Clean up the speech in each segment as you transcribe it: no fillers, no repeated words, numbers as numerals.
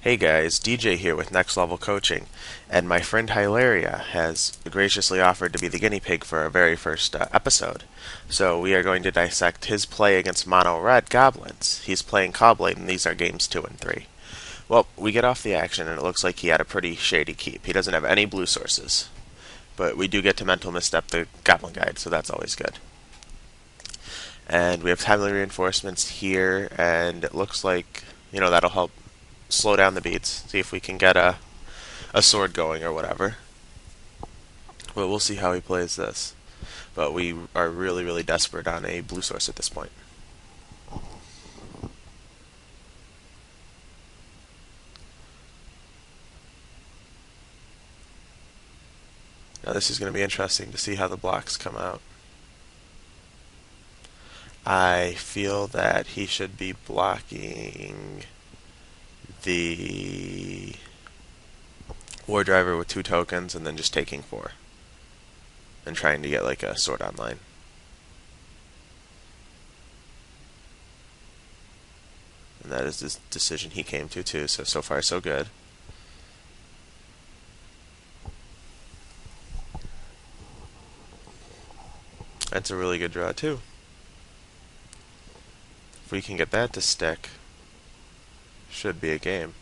Hey guys, DJ here with Next Level Coaching, and my friend Hyleria has graciously offered to be the guinea pig for our very first episode. So we are going to dissect his play against Mono Red Goblins. He's playing Cobblade, and these are games 2 and 3. Well, we get off the action, and it looks like he had a pretty shady keep. He doesn't have any blue sources, but we do get to mental misstep the Goblin Guide, so that's always good. And we have timely reinforcements here, and it looks like, that'll help slow down the beats, see if we can get a sword going or whatever. But we'll see how he plays this. But we are really, really desperate on a blue source at this point. Now this is going to be interesting to see how the blocks come out. I feel that he should be blocking the War Driver with 2 tokens and then just taking 4. And trying to get like a sword online. And that is the decision he came to too, so far so good. That's a really good draw too. If we can get that to stick, should be a game.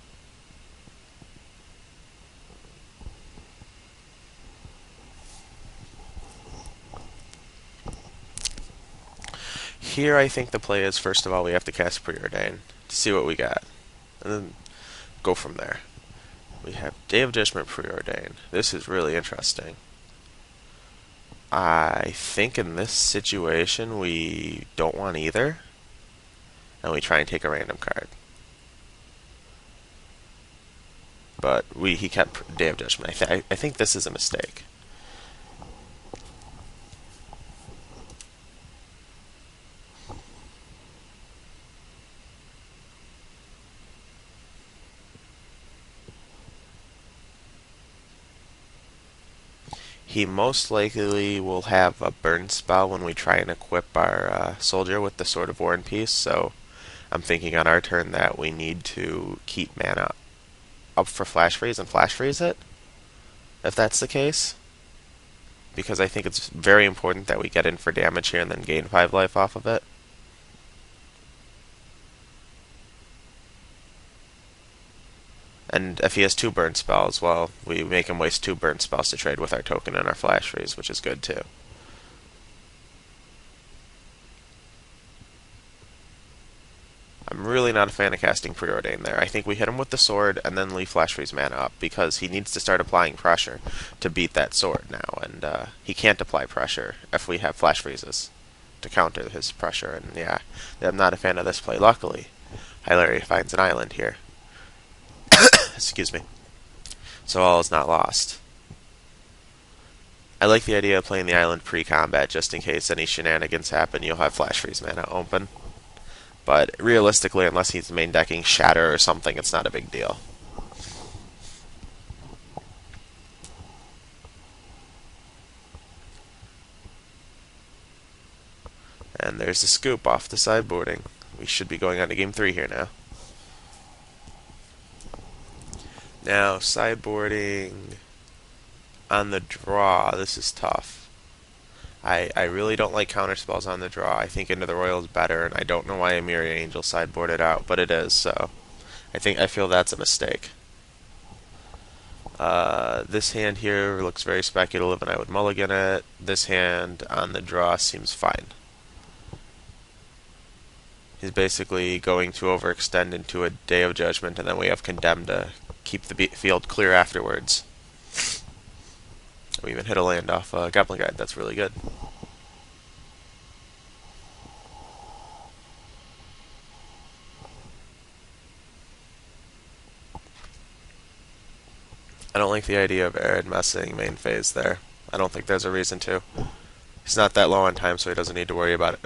Here I think the play is, first of all, we have to cast Preordain to see what we got. And then go from there. We have Day of Judgment Preordain. This is really interesting. I think in this situation we don't want either. And we try and take a random card. But he kept Day of Judgment. I think this is a mistake. He most likely will have a burn spell when we try and equip our soldier with the Sword of War and Peace, so I'm thinking on our turn that we need to keep mana up for Flash Freeze and Flash Freeze it, if that's the case. Because I think it's very important that we get in for damage here and then gain 5 life off of it. And if he has 2 burn spells, well, we make him waste 2 burn spells to trade with our token and our Flash Freeze, which is good too. I'm really not a fan of casting Preordain there. I think we hit him with the sword and then leave Flash Freeze mana up, because he needs to start applying pressure to beat that sword now, and he can't apply pressure if we have Flash Freezes to counter his pressure, and yeah, I'm not a fan of this play. Luckily, Hyleria finds an island here. Excuse me. So all is not lost. I like the idea of playing the island pre-combat, just in case any shenanigans happen, you'll have Flash Freeze mana open. But realistically, unless he's main decking Shatter or something, it's not a big deal. And there's the scoop off the sideboarding. We should be going on to game 3 here now. Now, sideboarding on the draw, this is tough. I really don't like counterspells on the draw. I think Into the Royal is better, and I don't know why a Mirror Angel sideboarded out, but it is, so I feel that's a mistake. This hand here looks very speculative, and I would mulligan it. This hand on the draw seems fine. He's basically going to overextend into a Day of Judgment, and then we have Condemn to keep the field clear afterwards. We even hit a land off Goblin Guide. That's really good. I don't like the idea of Arid messing main phase there. I don't think there's a reason to. He's not that low on time, so he doesn't need to worry about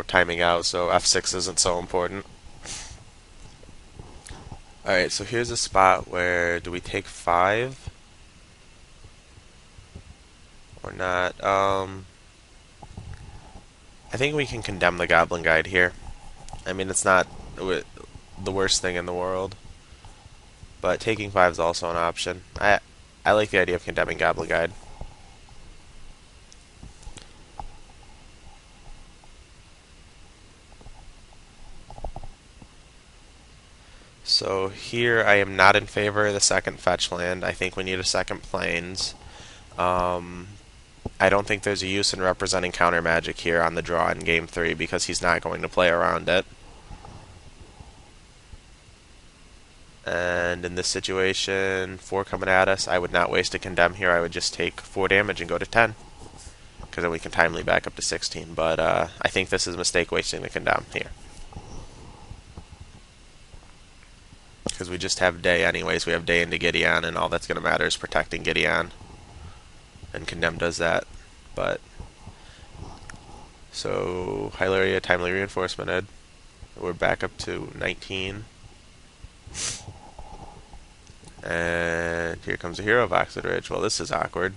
timing out, so F6 isn't so important. Alright, so here's a spot where, do we take 5? Or not? I think we can condemn the Goblin Guide here. I mean, it's not the worst thing in the world. but taking 5 is also an option. I like the idea of condemning Goblin Guide. So here I am not in favor of the second fetch land. I think we need a second plains. I don't think there's a use in representing counter magic here on the draw in game 3 because he's not going to play around it. And in this situation, 4 coming at us, I would not waste a condemn here. I would just take 4 damage and go to 10. Because then we can timely back up to 16. But I think this is a mistake wasting the condemn here. Because we just have day anyways. We have day into Gideon, and all that's going to matter is protecting Gideon. And condemn does that. But so Hyleria timely reinforcemented. We're back up to 19. And here comes a hero of Oxid Ridge. Well, this is awkward.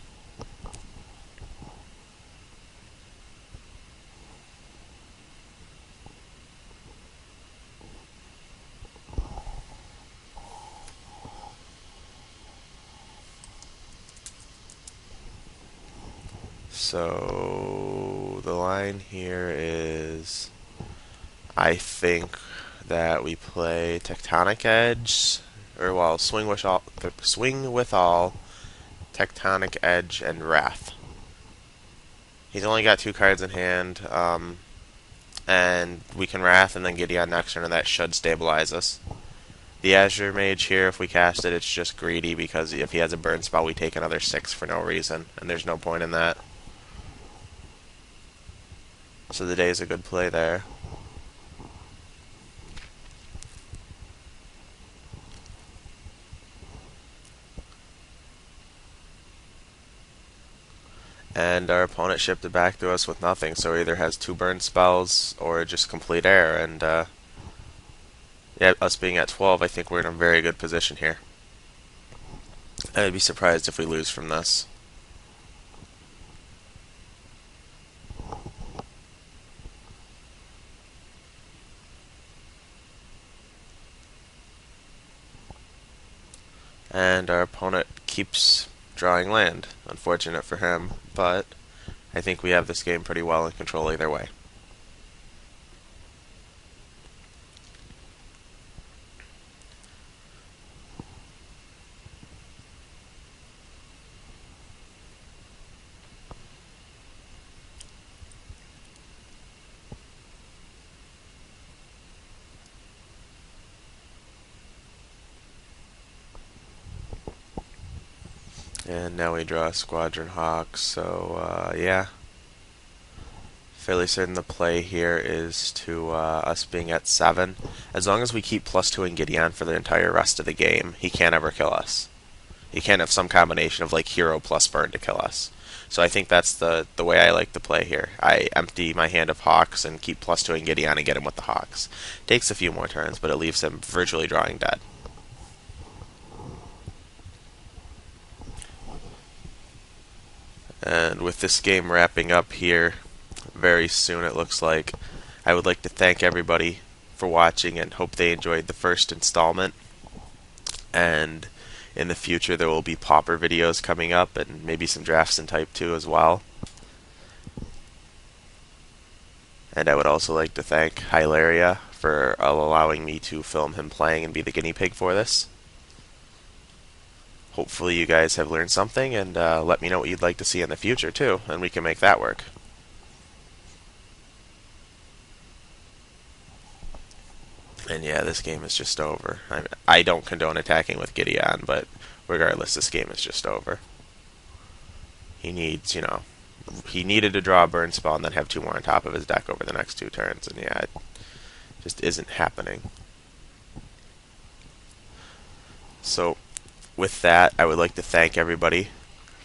So the line here is, I think that we play Tectonic Edge, or well, Swing with all, Tectonic Edge, and Wrath. He's only got 2 cards in hand, and we can Wrath and then Gideon next turn, and that should stabilize us. The Azure Mage here, if we cast it, it's just greedy because if he has a burn spell, we take another 6 for no reason, and there's no point in that. So the day is a good play there. And our opponent shipped it back to us with nothing, so either has 2 burn spells or just complete air. And yeah, us being at 12, I think we're in a very good position here. I'd be surprised if we lose from this. And our opponent keeps drawing land. Unfortunate for him, but I think we have this game pretty well in control either way. And now we draw a Squadron Hawk, so yeah. Fairly certain the play here is to us being at 7. As long as we keep +2 in Gideon for the entire rest of the game, he can't ever kill us. He can't have some combination of like hero plus burn to kill us. So I think that's the way I like to play here. I empty my hand of Hawks and keep +2 in Gideon and get him with the Hawks. Takes a few more turns, but it leaves him virtually drawing dead. And with this game wrapping up here very soon, it looks like, I would like to thank everybody for watching and hope they enjoyed the first installment. And in the future there will be Pauper videos coming up and maybe some drafts in Type 2 as well. And I would also like to thank Hyleria for allowing me to film him playing and be the guinea pig for this. Hopefully you guys have learned something, and let me know what you'd like to see in the future too, and we can make that work. And yeah, this game is just over. I don't condone attacking with Gideon, but regardless, this game is just over. He needs, he needed to draw a burn spell and then have 2 more on top of his deck over the next 2 turns, and yeah, it just isn't happening. So with that, I would like to thank everybody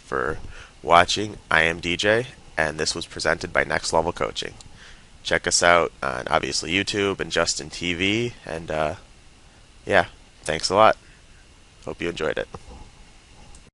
for watching. I am DJ, and this was presented by Next Level Coaching. Check us out on obviously YouTube and Justin TV, and yeah, thanks a lot. Hope you enjoyed it.